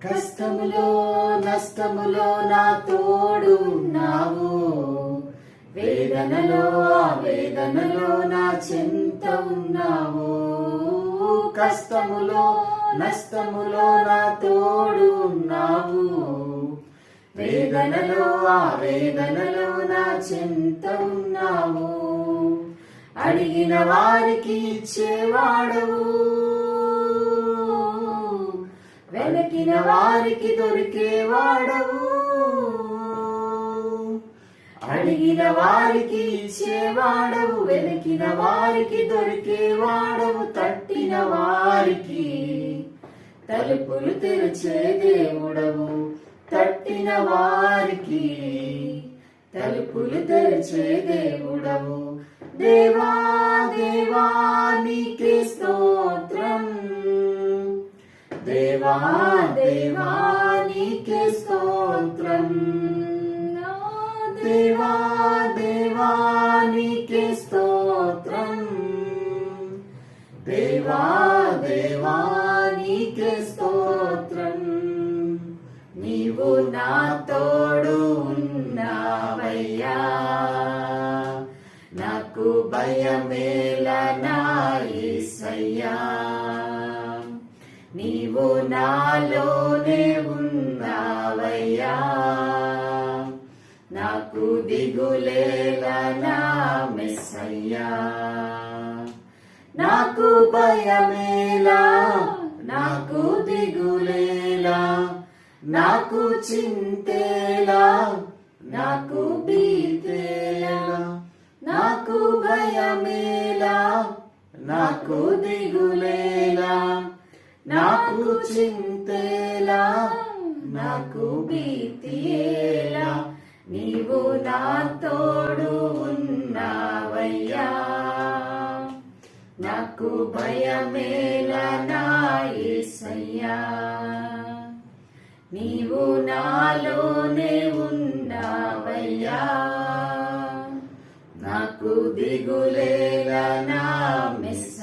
కష్టములో నష్టములో నా తోడు ఉన్నావు, వేదనలో వేదనలో నా చింత ఉన్నావు. కష్టములో నష్టములో నా తోడు ఉన్నావు, వేదనలో వేదనలో నా చింత ఉన్నావు. అడిగిన వారికి ఇచ్చేవాడవు, వెనకిన వారికి దొరికేవాడవు. అడిగిన వారికి ఇచ్చేవాడవు, వెనకిన వారికి దొరికేవాడవు. తట్టిన వారికి తలుపులు తెరిచే దేవుడవు, తట్టిన వారికి తలుపులు తెరిచే దేవుడవు. దేవా దేవా నీకే స్తోత్రం, దేవా దేవా నీకే స్తోత్రం. దేవా దేవా నీకే స్తోత్రం, దేవా దేవా నీకే స్తోత్రం. నీవు నా తోడు ఉన్నావయ్యా, నాకు భయమేలా నా యేసయ్యా. నీవు నాలోనే ఉన్నావయ్యా, నాకు దిగులేలా నా మెస్సయ్యా. నాకు భయమేలా, నాకు దిగులేలా, నాకు చింతేలా, నాకు భీతేలా. నాకు భయమేలా, నాకు దిగులేలా, నాకు చింతేలా, నాకు భీతియేలా. నీవు నా తోడు ఉన్నావయ్యా, నాకు భయమేలా నా యేసయ్యా. నీవు నాలోనే ఉన్నావయ్యా, నాకు దిగులేలా నా మెస్సయ్యా.